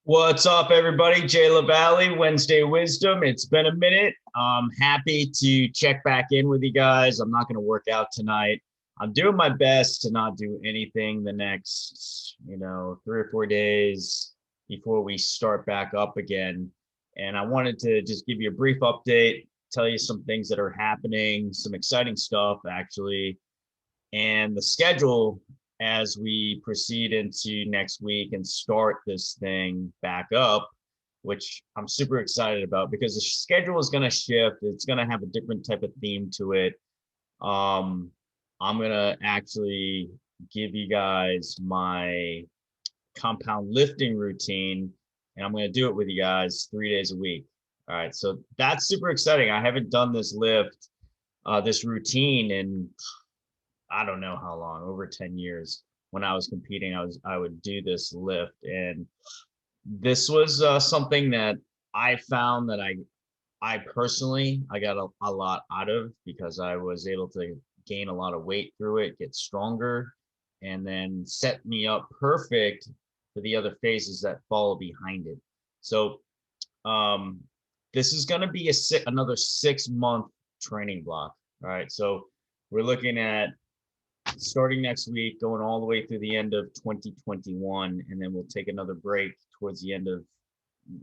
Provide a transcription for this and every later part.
What's up, everybody? Jay LaValle, Wednesday Wisdom. It's been a minute. I'm happy to check back in with you guys. I'm not going to work out tonight. I'm doing my best to not do anything the next, 3 or 4 days before we start back up again. And I wanted to just give you a brief update, tell you some things that are happening, some exciting stuff, actually, and the schedule as we proceed into next week and start this thing back up, which I'm super excited about because the schedule is going to shift. It's going to have a different type of theme to it. Um, I'm going to actually give you guys my compound lifting routine, and I'm going to do it with you guys 3 days a week. All right. So that's super exciting. I haven't done this lift, this routine in I don't know how long, over 10 years. When I was competing, I would do this lift, and this was something that I found that I personally I got a lot out of because I was able to gain a lot of weight through it, get stronger, and then set me up perfect for the other phases that follow behind it. So um, this is going to be another 6 month training block. All right, so we're looking at starting next week, going all the way through the end of 2021, and then we'll take another break towards the end of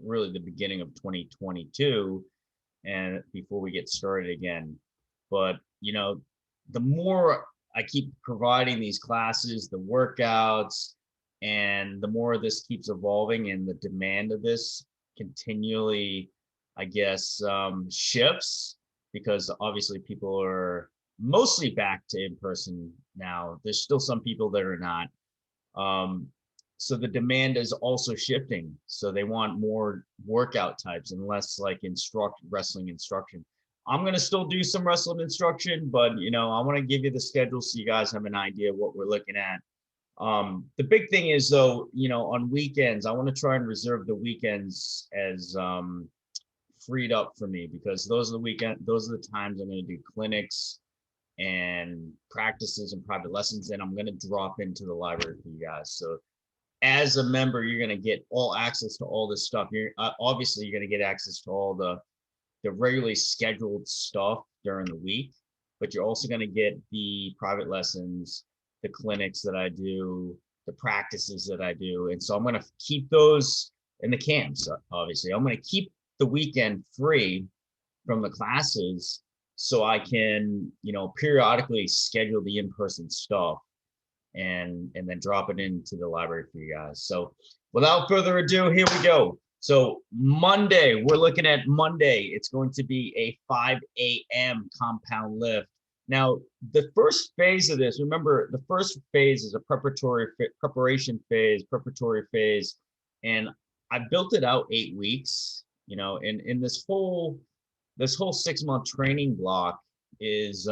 really the beginning of 2022, and before we get started again. But the more I keep providing these classes, the workouts, and the more this keeps evolving, and the demand of this continually, I guess, shifts because obviously people are mostly back to in person now. There's still some people that are not. Um, so the demand is also shifting. So they want more workout types and less like wrestling instruction. I'm going to still do some wrestling instruction, but I want to give you the schedule so you guys have an idea of what we're looking at. The big thing is though, on weekends, I want to try and reserve the weekends as freed up for me because those are the times I'm going to do clinics and practices and private lessons, and I'm going to drop into the library for you guys. So as a member, you're going to get all access to all this stuff. Obviously you're going to get access to all the regularly scheduled stuff during the week, but you're also going to get the private lessons, the clinics that I do, the practices that I do. And so I'm going to keep those in the camps. Obviously I'm going to keep the weekend free from the classes so I can, periodically schedule the in-person stuff and then drop it into the library for you guys. So without further ado, here we go. So Monday, we're looking at Monday. It's going to be a 5 a.m. compound lift. Now, the first phase of this, remember, the first phase is a preparation phase, and I built it out 8 weeks, and in this whole 6 month training block is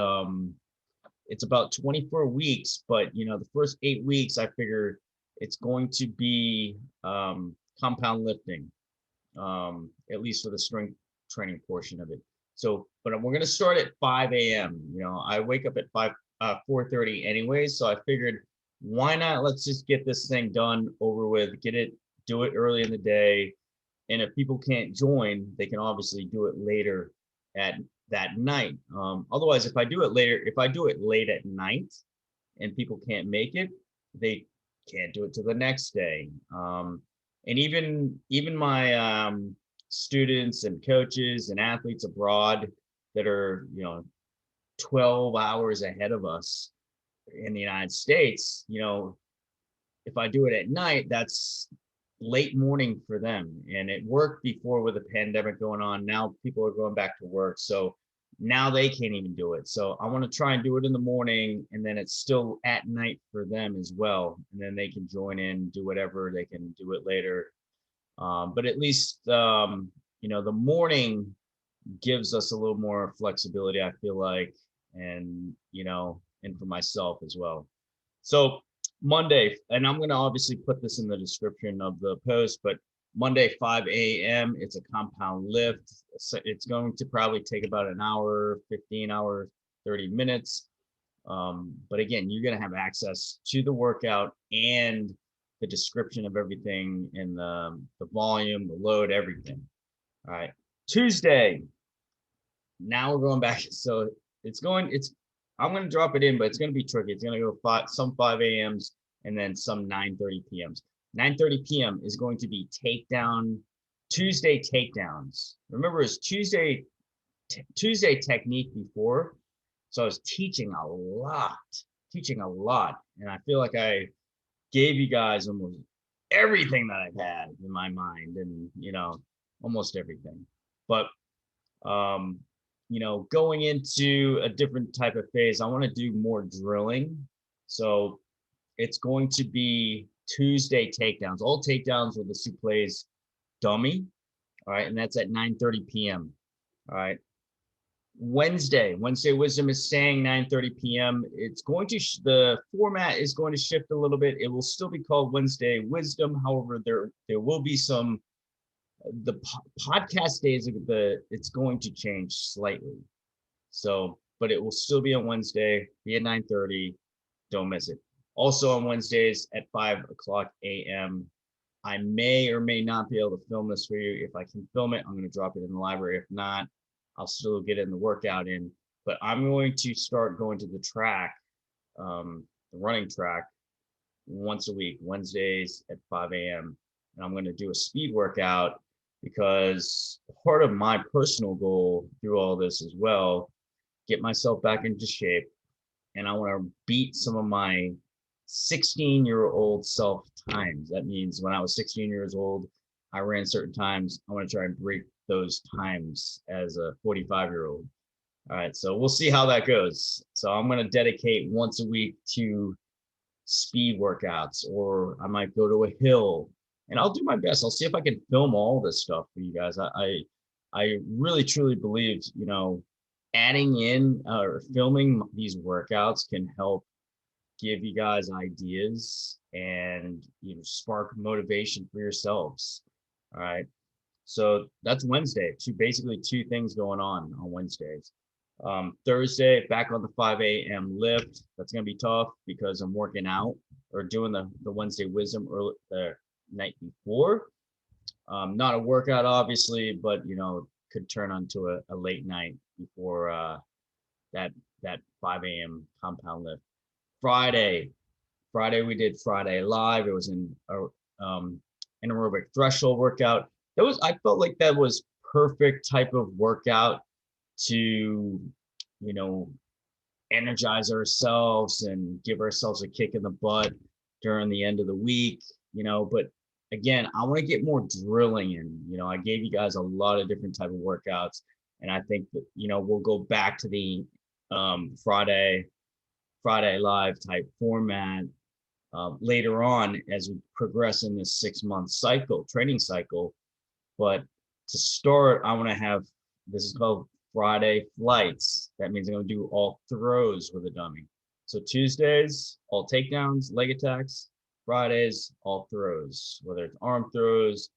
it's about 24 weeks, but the first 8 weeks I figure it's going to be compound lifting, at least for the strength training portion of it. So, but we're going to start at 5 a.m. I wake up at 4:30 anyways, so I figured why not, let's just get this thing done, over with, do it early in the day. And if people can't join, they can obviously do it later at that night. Otherwise, if I do it late at night and people can't make it, they can't do it to the next day. And even my students and coaches and athletes abroad that are 12 hours ahead of us in the United States, if I do it at night, that's late morning for them. And it worked before with the pandemic going on. Now people are going back to work. So now they can't even do it. So I want to try and do it in the morning, and then it's still at night for them as well. And then they can join in, do whatever, they can do it later. But at least, the morning gives us a little more flexibility, I feel like, and, and for myself as well. So Monday, and I'm going to obviously put this in the description of the post, but Monday, 5 a.m., it's a compound lift. It's going to probably take about an hour, 15 hours, 30 minutes. But again, you're going to have access to the workout and the description of everything and the volume, the load, everything. All right. Tuesday. Now we're going back. So I'm going to drop it in, but it's going to be tricky. It's going to go some 5 a.m.s and then some 9:30 p.m.s. 9:30 p.m. is going to be Tuesday takedowns. Remember, it's Tuesday technique before. So I was teaching a lot. And I feel like I gave you guys almost everything that I've had in my mind and, almost everything. But, going into a different type of phase, I want to do more drilling. So it's going to be Tuesday takedowns, all takedowns with the suplex dummy. All right. And that's at 9:30 p.m. All right. Wednesday Wisdom is saying 9:30 p.m. It's going to the format is going to shift a little bit. It will still be called Wednesday Wisdom. However, there will be some the podcast days of it's going to change slightly. So, but it will still be on Wednesday, be at 9:30. Don't miss it. Also on Wednesdays at 5:00 a.m. I may or may not be able to film this for you. If I can film it, I'm going to drop it in the library. If not, I'll still get in the workout in. But I'm going to start going to the track, the running track, once a week, Wednesdays at 5 a.m. And I'm going to do a speed workout because part of my personal goal through all this as well, get myself back into shape. And I want to beat some of my 16-year-old self times. That means when I was 16 years old, I ran certain times. I want to try and break those times as a 45-year-old. All right, so we'll see how that goes. So I'm going to dedicate once a week to speed workouts, or I might go to a hill, and I'll do my best. I'll see if I can film all this stuff for you guys. I really truly believe, adding in or filming these workouts can help give you guys ideas and spark motivation for yourselves. All right. So that's Wednesday. Basically two things going on Wednesdays. Thursday, back on the 5 a.m. lift. That's gonna be tough because I'm working out or doing the Wednesday Wisdom early the night before. Not a workout, obviously, but could turn onto a late night before that 5 a.m. compound lift. Friday we did Friday Live. It was an aerobic threshold workout. I felt like that was perfect type of workout to energize ourselves and give ourselves a kick in the butt during the end of the week. But again, I want to get more drilling in. I gave you guys a lot of different type of workouts, and I think that we'll go back to the Friday Live type format later on as we progress in this 6-month training cycle. But to start, I want to have, this is called Friday flights. That means I'm going to do all throws with a dummy. So Tuesdays, all takedowns, leg attacks. Fridays, all throws, whether it's arm throws,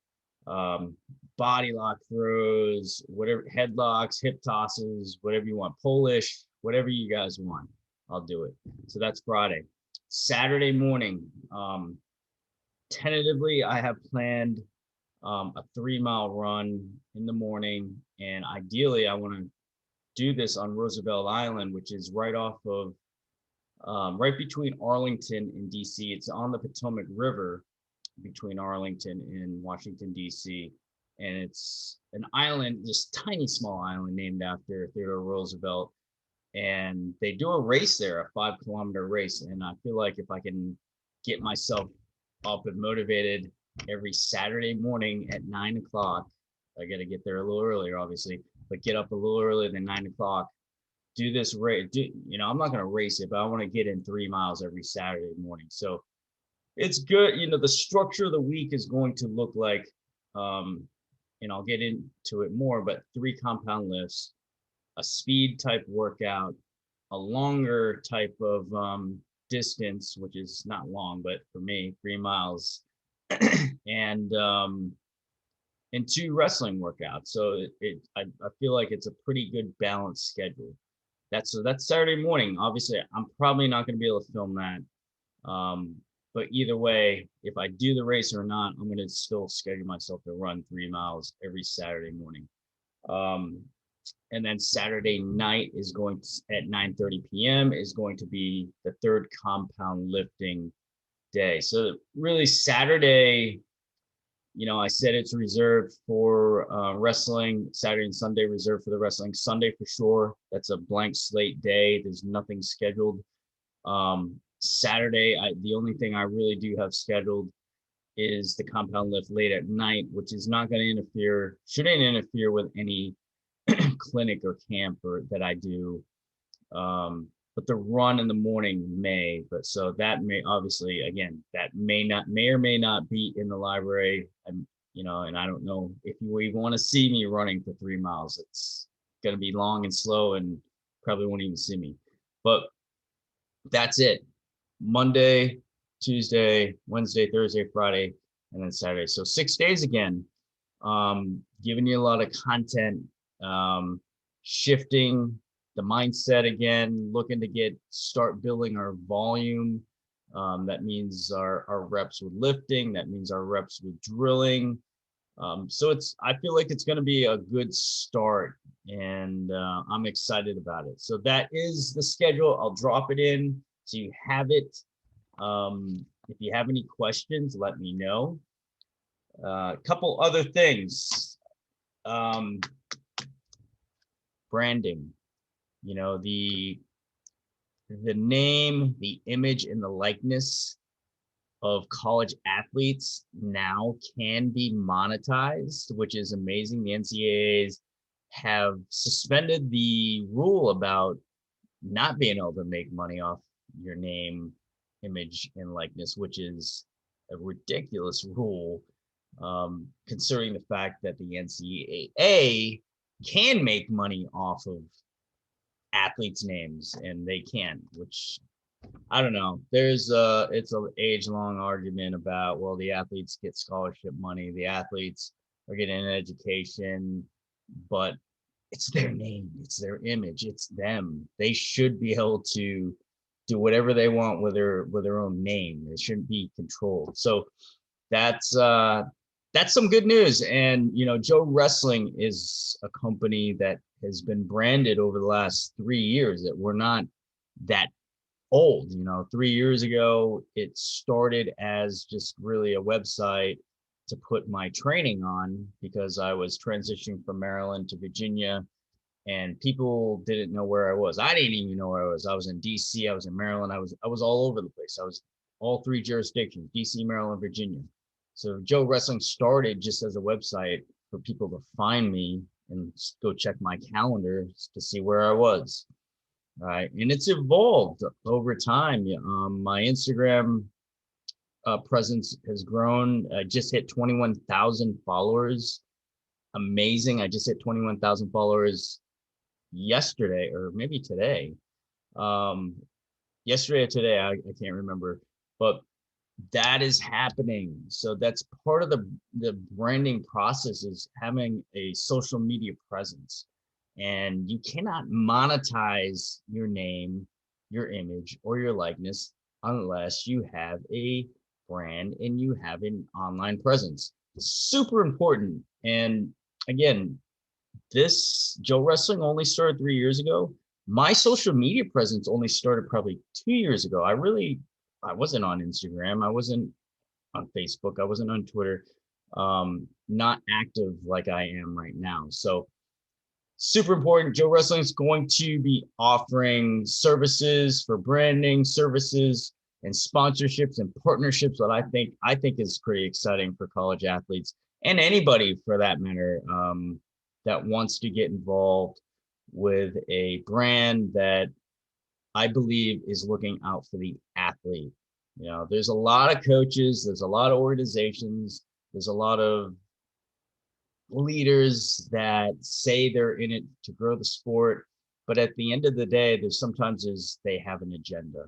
body lock throws, whatever, headlocks, hip tosses, whatever you want, Polish, whatever you guys want, I'll do it. So that's Friday. Saturday morning, tentatively, I have planned a 3-mile run in the morning, and ideally, I want to do this on Roosevelt Island, which is right off of, right between Arlington and DC. It's on the Potomac River between Arlington and Washington, DC. And it's an island, this tiny small island named after Theodore Roosevelt. And they do a race there, a 5-kilometer race. And I feel like if I can get myself up and motivated every Saturday morning at 9 o'clock, I got to get there a little earlier, obviously, but get up a little earlier than 9 o'clock, do this race. I'm not going to race it, but I want to get in 3 miles every Saturday morning. So it's good. The structure of the week is going to look like, and I'll get into it more, but 3 compound lifts, a speed type workout, a longer type of distance, which is not long, but for me, 3 miles, and 2 wrestling workouts. So I feel like it's a pretty good balanced schedule. That's Saturday morning. Obviously, I'm probably not going to be able to film that. But either way, if I do the race or not, I'm going to still schedule myself to run 3 miles every Saturday morning. Um, and then Saturday night is going to, at 9:30 p.m. is going to be the third compound lifting day. So really Saturday, I said it's reserved for wrestling. Saturday and Sunday reserved for the wrestling. Sunday for sure. That's a blank slate day. There's nothing scheduled. Saturday, the only thing I really do have scheduled is the compound lift late at night, which is not going to shouldn't interfere with any clinic or camp that I do. But the run in the morning but so that may obviously, again, that may or may not be in the library. And I don't know if you even want to see me running for 3 miles. It's going to be long and slow and probably won't even see me. But that's it. Monday, Tuesday, Wednesday, Thursday, Friday, and then Saturday. So 6 days again, giving you a lot of content, shifting the mindset again, looking to start building our volume. That means our reps with lifting. That means our reps with drilling. So I feel like it's going to be a good start, and I'm excited about it. So that is the schedule. I'll drop it in so you have it. If you have any questions, let me know. A couple other things. Branding. The name, the image, and the likeness of college athletes now can be monetized, which is amazing. The NCAAs have suspended the rule about not being able to make money off your name, image, and likeness, which is a ridiculous rule, considering the fact that the NCAA can make money off of athletes' names, and they can, which I don't know. It's an age-long argument about, well, the athletes get scholarship money, the athletes are getting an education, but it's their name, it's their image, it's them. They should be able to do whatever they want with their own name. It shouldn't be controlled. So that's some good news. And Joe Wrestling is a company that has been branded over the last 3 years. That we're not that old. 3 years ago, it started as just really a website to put my training on, because I was transitioning from Maryland to Virginia, and people didn't know where I was. I didn't even know where I was. I was in DC, I was in Maryland, I was all over the place. I was all 3 jurisdictions: DC, Maryland, Virginia. So Joe Wrestling started just as a website for people to find me and go check my calendar to see where I was. All right. And it's evolved over time. My Instagram presence has grown. I just hit 21,000 followers. Amazing. I just hit 21,000 followers yesterday, or maybe today. Yesterday or today, I can't remember. But that is happening. So that's part of the branding process, is having a social media presence. And you cannot monetize your name, your image, or your likeness unless you have a brand and you have an online presence. It's super important. And again, this Joe Wrestling only started 3 years ago. My social media presence only started probably 2 years ago. I wasn't on Instagram. I wasn't on Facebook. I wasn't on Twitter. Not active like I am right now. So super important. Joe Wrestling is going to be offering services for branding, services and sponsorships and partnerships that I think is pretty exciting for college athletes, and anybody for that matter, that wants to get involved with a brand that I believe is looking out for the athlete. There's a lot of coaches, there's a lot of organizations, there's a lot of leaders that say they're in it to grow the sport, but at the end of the day, they have an agenda.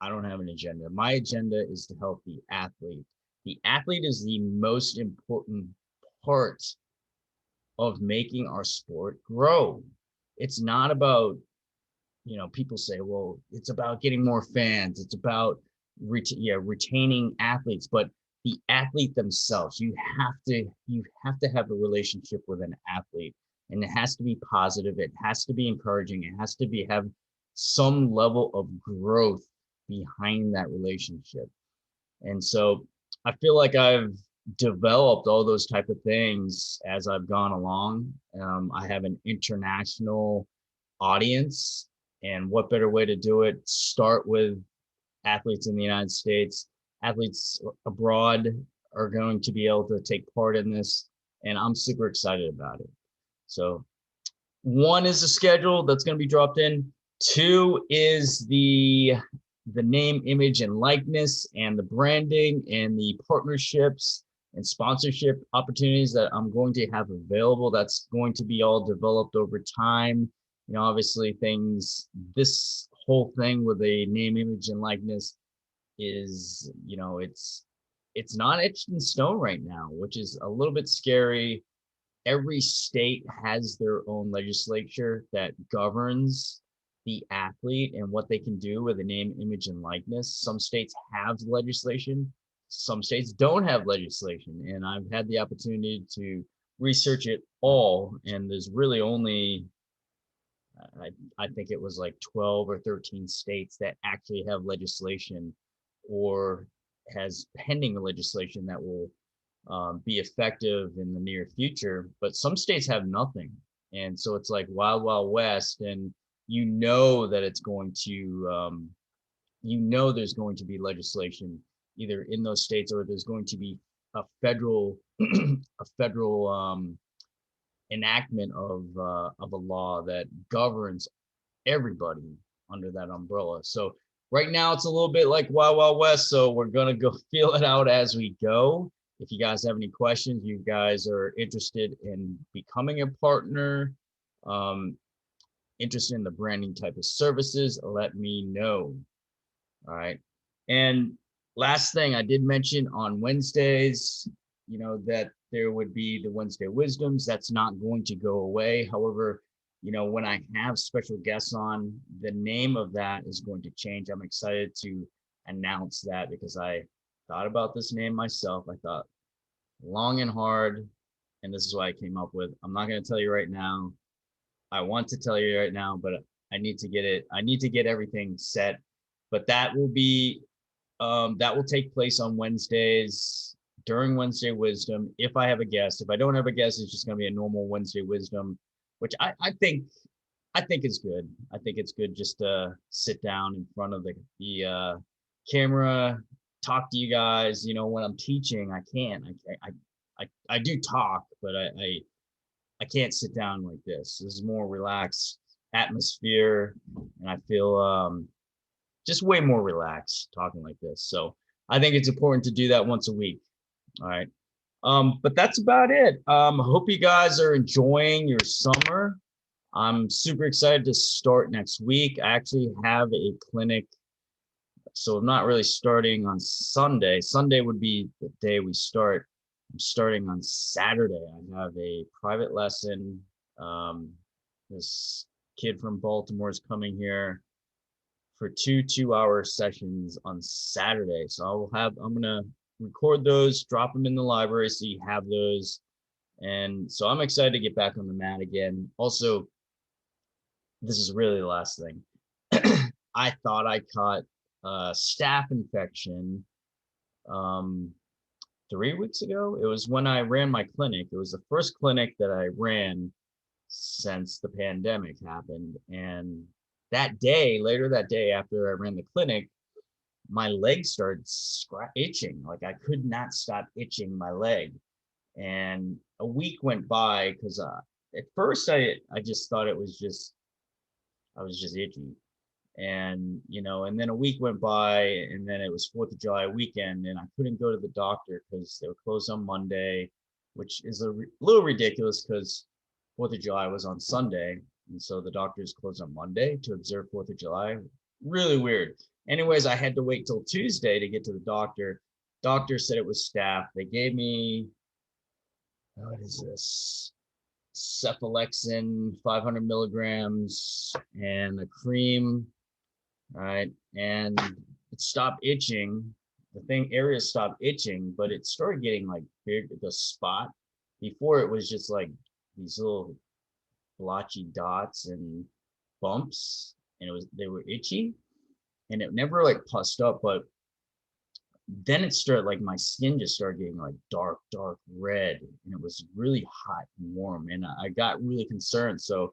I don't have an agenda. My agenda is to help the athlete. The athlete is the most important part of making our sport grow. It's not about, people say, well, it's about getting more fans. It's about retaining athletes, but the athlete themselves. You have to have a relationship with an athlete, and it has to be positive. It has to be encouraging. It has to be have some level of growth behind that relationship. And so I feel like I've developed all those type of things as I've gone along. I have an international audience, and what better way to do it? Start with athletes in the United States. Athletes abroad are going to be able to take part in this, and I'm super excited about it. So one is the schedule that's going to be dropped in. Two is the name, image, and likeness, and the branding, and the partnerships and sponsorship opportunities that I'm going to have available. That's going to be all developed over time. You know, obviously this whole thing with a name, image, and likeness is, it's not etched in stone right now, which is a little bit scary. Every state has their own legislature that governs the athlete and what they can do with a name, image, and likeness. Some states have legislation, some states don't have legislation. And I've had the opportunity to research it all. And there's really only, I think it was like 12 or 13 states that actually have legislation or has pending legislation that will be effective in the near future, but some states have nothing. And so it's like wild, wild west. And that it's going to, there's going to be legislation either in those states, or there's going to be a federal, a federal enactment of a law that governs everybody under that umbrella. So right now it's a little bit like wild, wild west. So we're gonna go feel it out as we go. If you guys have any questions, you guys are interested in becoming a partner, interested in the branding type of services, let me know. All right. And last thing, I did mention on Wednesdays, that there would be the Wednesday Wisdoms. That's not going to go away. However, when I have special guests on, the name of that is going to change. I'm excited to announce that because I thought about this name myself. I thought long and hard, and this is what I came up with. I'm not going to tell you right now. I want to tell you right now, but I need to get it. I need to get everything set. But that will take place on Wednesdays during Wednesday Wisdom. If I have a guest, if I don't have a guest, it's just going to be a normal Wednesday Wisdom, which I think is good. I think it's good just to sit down in front of the camera, talk to you guys. When I'm teaching, I can't. I do talk, but I can't sit down like this. This is more relaxed atmosphere, and I feel just way more relaxed talking like this. So I think it's important to do that once a week. All right. But that's about it. Hope you guys are enjoying your summer. I'm super excited to start next week. I actually have a clinic, so I'm not really starting on Sunday. Sunday would be the day we start. I'm starting on Saturday. I have a private lesson. This kid from Baltimore is coming here for 2 2-hour sessions on Saturday. So I'm gonna record those, drop them in the library so you have those. And so I'm excited to get back on the mat again. Also, this is really the last thing. I thought I caught a staph infection 3 weeks ago. It was when I ran my clinic. It was the first clinic that I ran since the pandemic happened. And later that day after I ran the clinic, my leg started itching. Like I could not stop itching my leg. And a week went by because at first I just thought I was just itchy. And and then a week went by, and then it was 4th of July weekend, and I couldn't go to the doctor because they were closed on Monday, which is a little ridiculous because 4th of July was on Sunday, and so the doctors closed on Monday to observe 4th of July. Really weird. Anyways, I had to wait till Tuesday to get to the doctor. Doctor said it was staph. They gave me, what is this? Cephalexin, 500 milligrams, and a cream. All right. And it stopped itching. The thing area stopped itching, but it started getting like big, the spot. Before it was just like these little blotchy dots and bumps, and they were itchy, and it never like pussed up, but then it started like my skin just started getting like dark red, and it was really hot and warm, and I got really concerned. So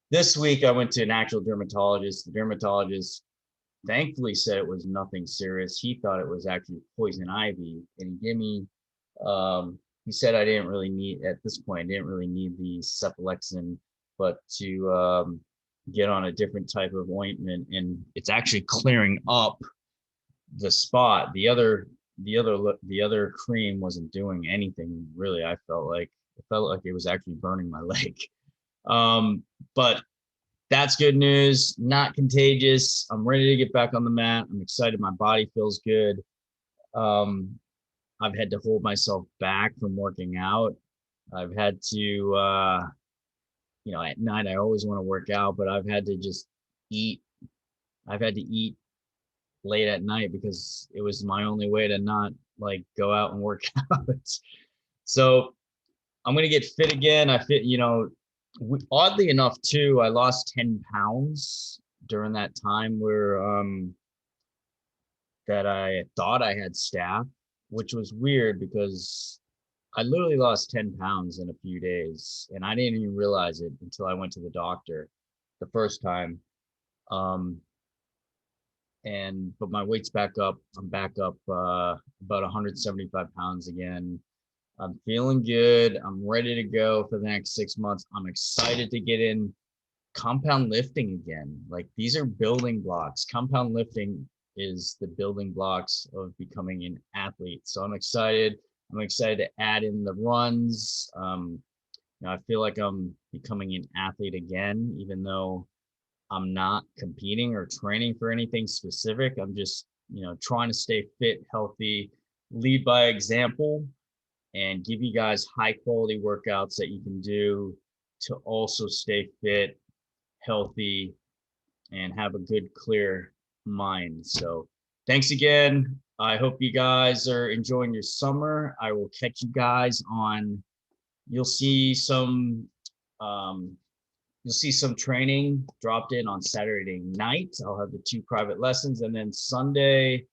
this week I went to an actual dermatologist. The dermatologist thankfully said it was nothing serious. He thought it was actually poison ivy, and he gave me he said I didn't really need, at this point, I didn't really need the cephalexin, but to get on a different type of ointment, and it's actually clearing up the spot. The other cream wasn't doing anything really. I felt like it was actually burning my leg. But that's good news. Not contagious. I'm ready to get back on the mat. I'm excited. My body feels good. I've had to hold myself back from working out. I've had to at night I always want to work out, but I've had to just eat. I've had to eat late at night because it was my only way to not like go out and work out. So I'm gonna get fit again. Oddly enough too, I lost 10 pounds during that time where that I thought I had staph, which was weird because I literally lost 10 pounds in a few days, and I didn't even realize it until I went to the doctor the first time. Um, but my weight's back up. I'm back up about 175 pounds again. I'm feeling good. I'm ready to go for the next 6 months. I'm excited to get in compound lifting again. Like, these are building blocks. Compound lifting is the building blocks of becoming an athlete. So I'm excited. I'm excited to add in the runs. I feel like I'm becoming an athlete again, even though I'm not competing or training for anything specific. I'm just, trying to stay fit, healthy, lead by example, and give you guys high quality workouts that you can do to also stay fit, healthy, and have a good, clear mind. So thanks again. I hope you guys are enjoying your summer. I will catch you guys on, you'll see some um, you'll see some training dropped in on Saturday night. I'll have the 2 private lessons, and then Sunday's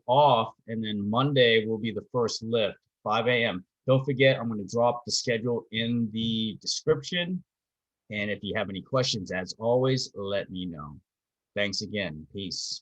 off, and then Monday will be the first lift, 5 a.m. Don't forget, I'm going to drop the schedule in the description. And if you have any questions, as always, let me know. Thanks again. Peace.